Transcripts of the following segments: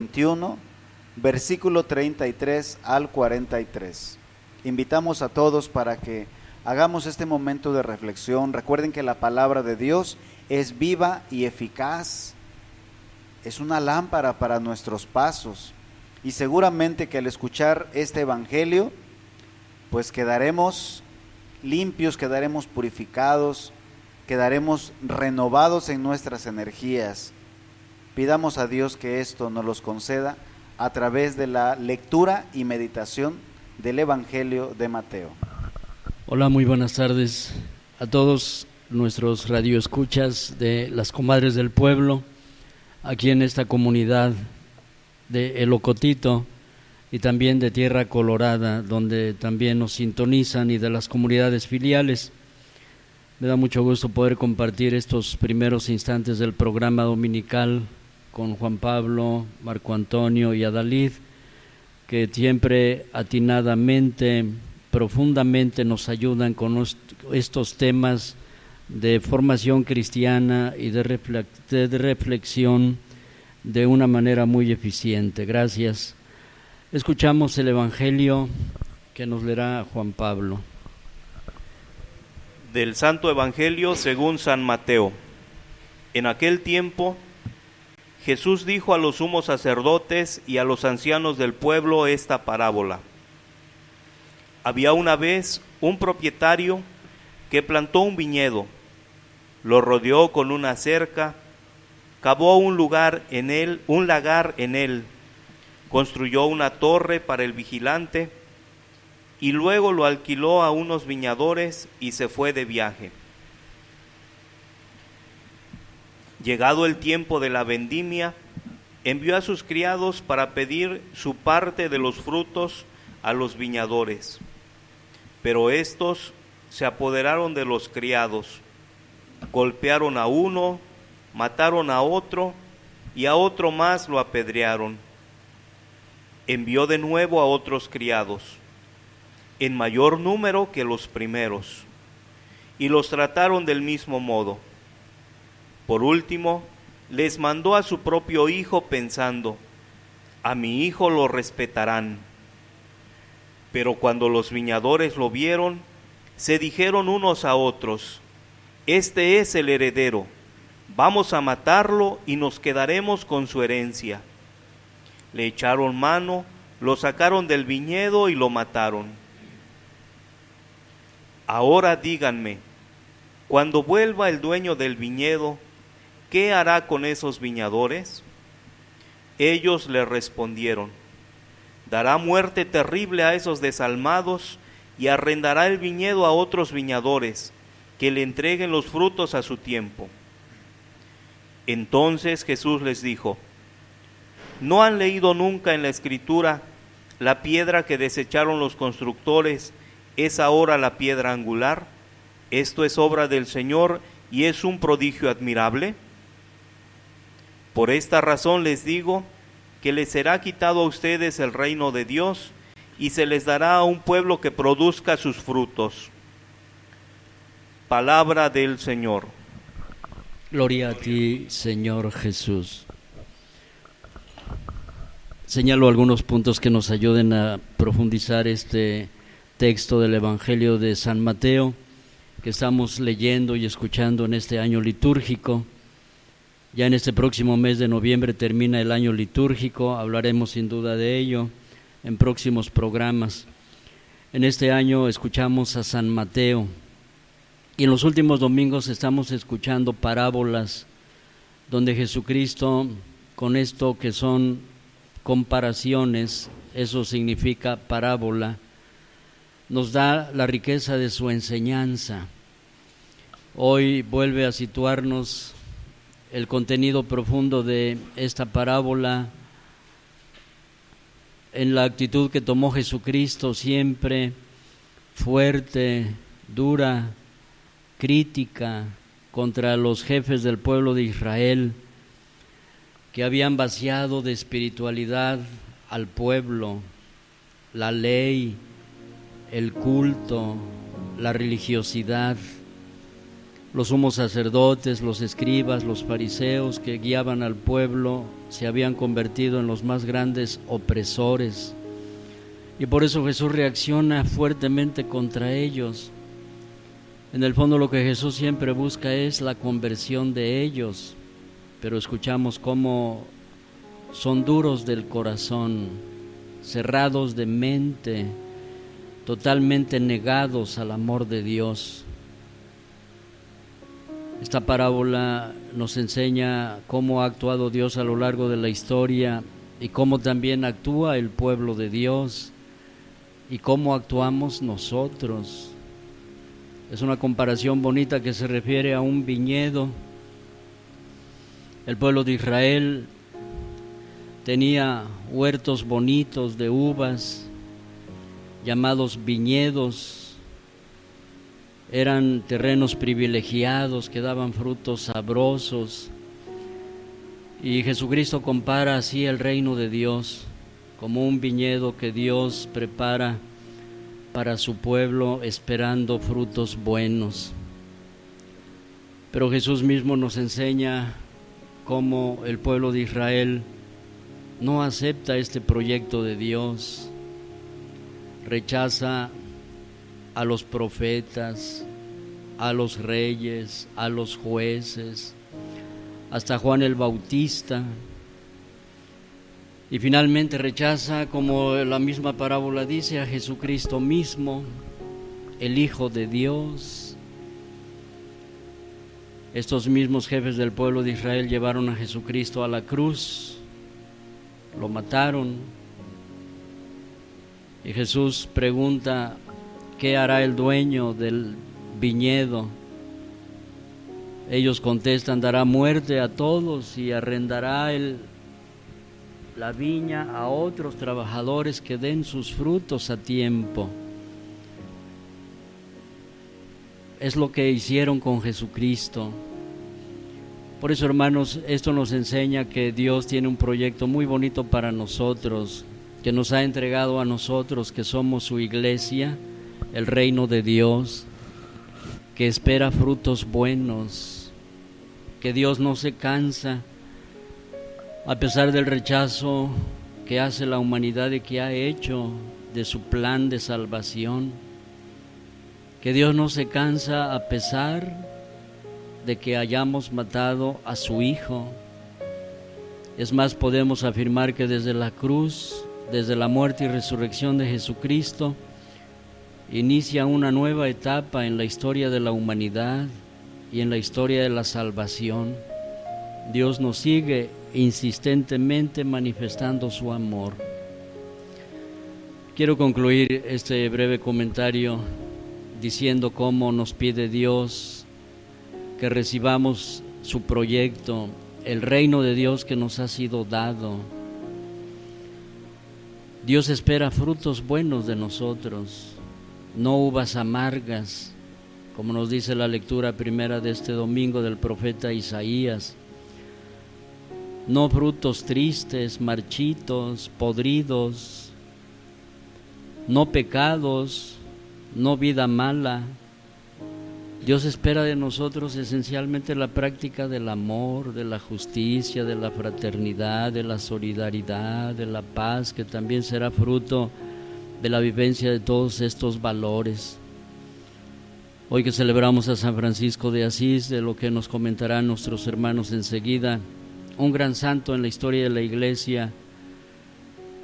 21, versículo 33 al 43. Invitamos a todos para que hagamos este momento de reflexión. Recuerden que la palabra de Dios es viva y eficaz, es una lámpara para nuestros pasos, y seguramente que al escuchar este evangelio, pues quedaremos limpios, quedaremos purificados, quedaremos renovados en nuestras energías. Pidamos a Dios que esto nos los conceda a través de la lectura y meditación del Evangelio de Mateo. Hola, muy buenas tardes a todos nuestros radioescuchas de las Comadres del Pueblo, aquí en esta comunidad de El Ocotito y también de Tierra Colorada, donde también nos sintonizan, y de las comunidades filiales. Me da mucho gusto poder compartir estos primeros instantes del programa dominical con Juan Pablo, Marco Antonio y Adalid, que siempre atinadamente, profundamente nos ayudan con estos temas de formación cristiana y de reflexión de una manera muy eficiente. Gracias. Escuchamos el Evangelio que nos leerá Juan Pablo. Del Santo Evangelio según San Mateo. En aquel tiempo, Jesús dijo a los sumos sacerdotes y a los ancianos del pueblo esta parábola. Había una vez un propietario que plantó un viñedo, lo rodeó con una cerca, cavó un lagar en él, construyó una torre para el vigilante y luego lo alquiló a unos viñadores y se fue de viaje. Llegado el tiempo de la vendimia, envió a sus criados para pedir su parte de los frutos a los viñadores. Pero estos se apoderaron de los criados, golpearon a uno, mataron a otro y a otro más lo apedrearon. Envió de nuevo a otros criados, en mayor número que los primeros, y los trataron del mismo modo. Por último, les mandó a su propio hijo pensando, a mi hijo lo respetarán. Pero cuando los viñadores lo vieron, se dijeron unos a otros, este es el heredero, vamos a matarlo y nos quedaremos con su herencia. Le echaron mano, lo sacaron del viñedo y lo mataron. Ahora díganme, cuando vuelva el dueño del viñedo, ¿qué hará con esos viñadores? Ellos le respondieron, dará muerte terrible a esos desalmados y arrendará el viñedo a otros viñadores, que le entreguen los frutos a su tiempo. Entonces Jesús les dijo, ¿no han leído nunca en la Escritura, la piedra que desecharon los constructores es ahora la piedra angular? Esto es obra del Señor y es un prodigio admirable. Por esta razón les digo que les será quitado a ustedes el reino de Dios y se les dará a un pueblo que produzca sus frutos. Palabra del Señor. Gloria a ti, Señor Jesús. Señalo algunos puntos que nos ayuden a profundizar este texto del Evangelio de San Mateo que estamos leyendo y escuchando en este año litúrgico. Ya en este próximo mes de noviembre termina el año litúrgico, hablaremos sin duda de ello en próximos programas. En este año escuchamos a San Mateo y en los últimos domingos estamos escuchando parábolas donde Jesucristo, con esto que son comparaciones, eso significa parábola, nos da la riqueza de su enseñanza. Hoy vuelve a situarnos el contenido profundo de esta parábola en la actitud que tomó Jesucristo, siempre fuerte, dura, crítica contra los jefes del pueblo de Israel, que habían vaciado de espiritualidad al pueblo, la ley, el culto, la religiosidad. Los sumos sacerdotes, los escribas, los fariseos que guiaban al pueblo se habían convertido en los más grandes opresores. Y por eso Jesús reacciona fuertemente contra ellos. En el fondo lo que Jesús siempre busca es la conversión de ellos, pero escuchamos cómo son duros del corazón, cerrados de mente, totalmente negados al amor de Dios. Esta parábola nos enseña cómo ha actuado Dios a lo largo de la historia y cómo también actúa el pueblo de Dios y cómo actuamos nosotros. Es una comparación bonita que se refiere a un viñedo. El pueblo de Israel tenía huertos bonitos de uvas, llamados viñedos. Eran terrenos privilegiados que daban frutos sabrosos. Y Jesucristo compara así el reino de Dios como un viñedo que Dios prepara para su pueblo, esperando frutos buenos. Pero Jesús mismo nos enseña cómo el pueblo de Israel no acepta este proyecto de Dios, rechaza a los profetas, a los reyes, a los jueces, hasta Juan el Bautista, y finalmente rechaza, como la misma parábola dice, a Jesucristo mismo, el Hijo de Dios. Estos mismos jefes del pueblo de Israel llevaron a Jesucristo a la cruz, lo mataron, y Jesús pregunta: ¿qué hará el dueño del viñedo? Ellos contestan: dará muerte a todos y arrendará la viña a otros trabajadores que den sus frutos a tiempo. Es lo que hicieron con Jesucristo. Por eso, hermanos, esto nos enseña que Dios tiene un proyecto muy bonito para nosotros, que nos ha entregado a nosotros, que somos su iglesia, el reino de Dios, que espera frutos buenos, que Dios no se cansa, a pesar del rechazo que hace la humanidad y que ha hecho de su plan de salvación, que Dios no se cansa a pesar de que hayamos matado a su Hijo. Es más, podemos afirmar que desde la cruz, desde la muerte y resurrección de Jesucristo, inicia una nueva etapa en la historia de la humanidad y en la historia de la salvación. Dios nos sigue insistentemente manifestando su amor. Quiero concluir este breve comentario diciendo cómo nos pide Dios que recibamos su proyecto, el reino de Dios que nos ha sido dado. Dios espera frutos buenos de nosotros, no uvas amargas, como nos dice la lectura primera de este domingo del profeta Isaías. No frutos tristes, marchitos, podridos, no pecados, no vida mala. Dios espera de nosotros esencialmente la práctica del amor, de la justicia, de la fraternidad, de la solidaridad, de la paz, que también será fruto de la vivencia de todos estos valores. Hoy que celebramos a San Francisco de Asís, de lo que nos comentarán nuestros hermanos enseguida, un gran santo en la historia de la Iglesia,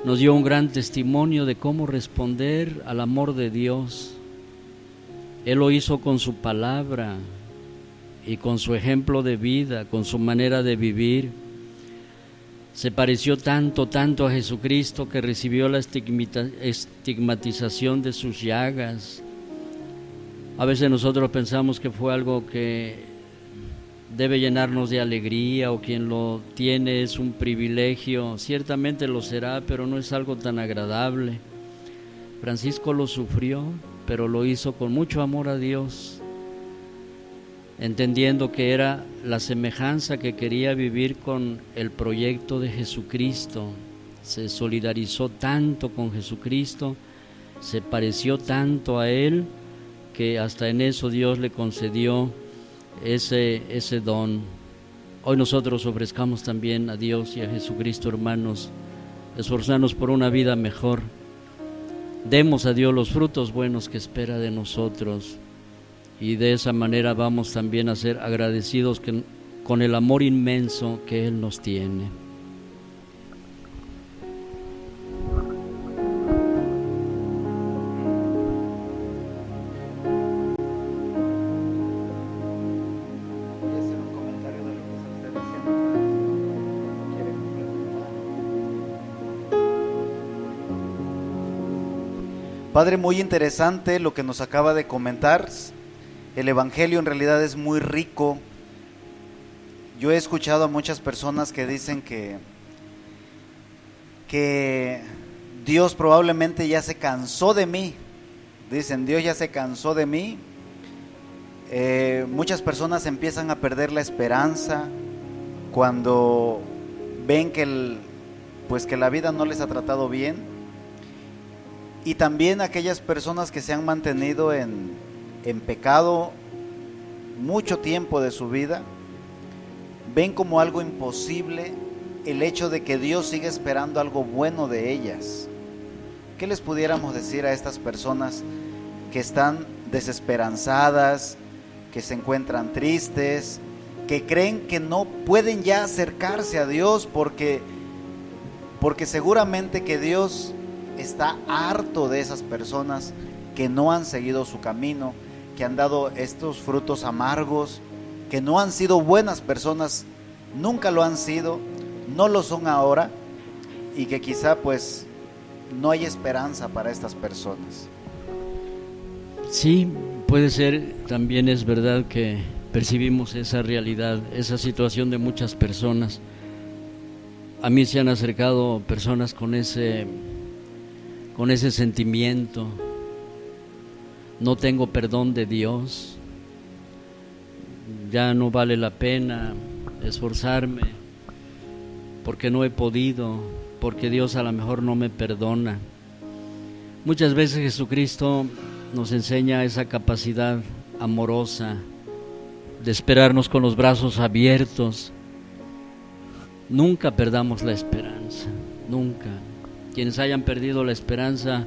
nos dio un gran testimonio de cómo responder al amor de Dios. Él lo hizo con su palabra y con su ejemplo de vida, con su manera de vivir. Se pareció tanto a Jesucristo que recibió la estigmatización de sus llagas. A veces nosotros pensamos que fue algo que debe llenarnos de alegría, o quien lo tiene es un privilegio. Ciertamente lo será, pero no es algo tan agradable. Francisco lo sufrió, pero lo hizo con mucho amor a Dios, entendiendo que era la semejanza que quería vivir con el proyecto de Jesucristo. Se solidarizó tanto con Jesucristo, se pareció tanto a Él, que hasta en eso Dios le concedió ese don. Hoy nosotros ofrezcamos también a Dios y a Jesucristo, hermanos, esforzarnos por una vida mejor. Demos a Dios los frutos buenos que espera de nosotros, y de esa manera vamos también a ser agradecidos con el amor inmenso que Él nos tiene. Padre, muy interesante lo que nos acaba de comentar. El Evangelio en realidad es muy rico. Yo he escuchado a muchas personas que dicen que Dios probablemente ya se cansó de mí. Dicen, Dios ya se cansó de mí. Muchas personas empiezan a perder la esperanza cuando ven que la vida no les ha tratado bien. Y también aquellas personas que se han mantenido en pecado mucho tiempo de su vida, ven como algo imposible el hecho de que Dios siga esperando algo bueno de ellas. ¿Qué les pudiéramos decir a estas personas que están desesperanzadas, que se encuentran tristes, que creen que no pueden ya acercarse a Dios porque seguramente que Dios está harto de esas personas que no han seguido su camino, que han dado estos frutos amargos, que no han sido buenas personas, nunca lo han sido, no lo son ahora, y que quizá pues no hay esperanza para estas personas? Sí, puede ser, también es verdad que percibimos esa realidad, esa situación de muchas personas. A mí se han acercado personas con ese sentimiento: no tengo perdón de Dios, ya no vale la pena esforzarme porque no he podido, porque Dios a lo mejor no me perdona. Muchas veces Jesucristo nos enseña esa capacidad amorosa de esperarnos con los brazos abiertos. Nunca perdamos la esperanza, nunca. Quienes hayan perdido la esperanza,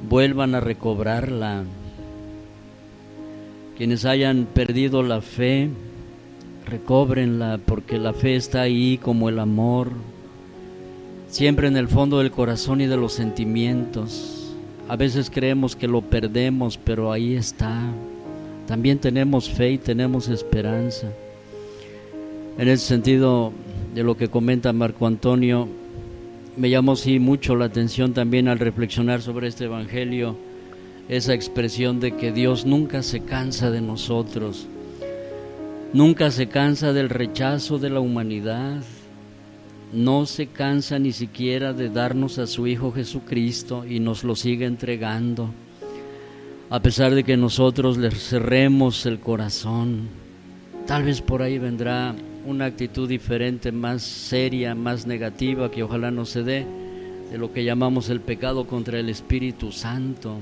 vuelvan a recobrarla. Quienes hayan perdido la fe, recóbrenla, porque la fe está ahí como el amor, siempre en el fondo del corazón y de los sentimientos. A veces creemos que lo perdemos, pero ahí está. También tenemos fe y tenemos esperanza. En ese sentido, de lo que comenta Marco Antonio, me llamó sí mucho la atención también al reflexionar sobre este Evangelio, esa expresión de que Dios nunca se cansa de nosotros, nunca se cansa del rechazo de la humanidad, no se cansa ni siquiera de darnos a su Hijo Jesucristo y nos lo sigue entregando, a pesar de que nosotros le cerremos el corazón. Tal vez por ahí vendrá una actitud diferente, más seria, más negativa, que ojalá no se dé, de lo que llamamos el pecado contra el Espíritu Santo.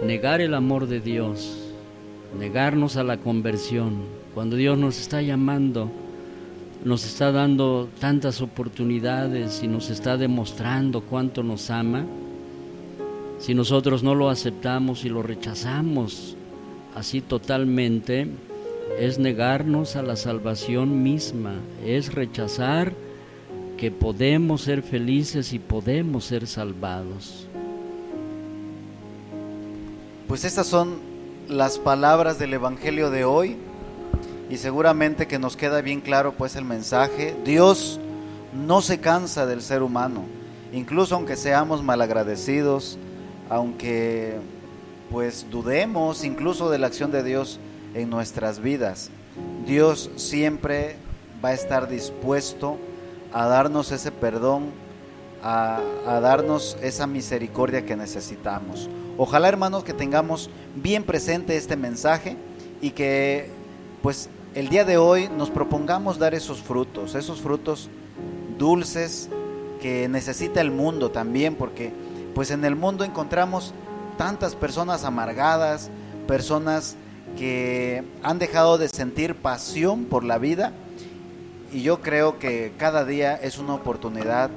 Negar el amor de Dios, negarnos a la conversión, cuando Dios nos está llamando, nos está dando tantas oportunidades y nos está demostrando cuánto nos ama. Si nosotros no lo aceptamos y lo rechazamos así totalmente, es negarnos a la salvación misma, es rechazar que podemos ser felices y podemos ser salvados. Pues estas son las palabras del Evangelio de hoy, y seguramente que nos queda bien claro pues el mensaje. Dios no se cansa del ser humano, incluso aunque seamos malagradecidos, aunque pues dudemos incluso de la acción de Dios en nuestras vidas. Dios siempre va a estar dispuesto a darnos ese perdón, a darnos esa misericordia que necesitamos. Ojalá, hermanos, que tengamos bien presente este mensaje y que pues el día de hoy nos propongamos dar esos frutos dulces que necesita el mundo también, porque pues en el mundo encontramos tantas personas amargadas, personas que han dejado de sentir pasión por la vida, y yo creo que cada día es una oportunidad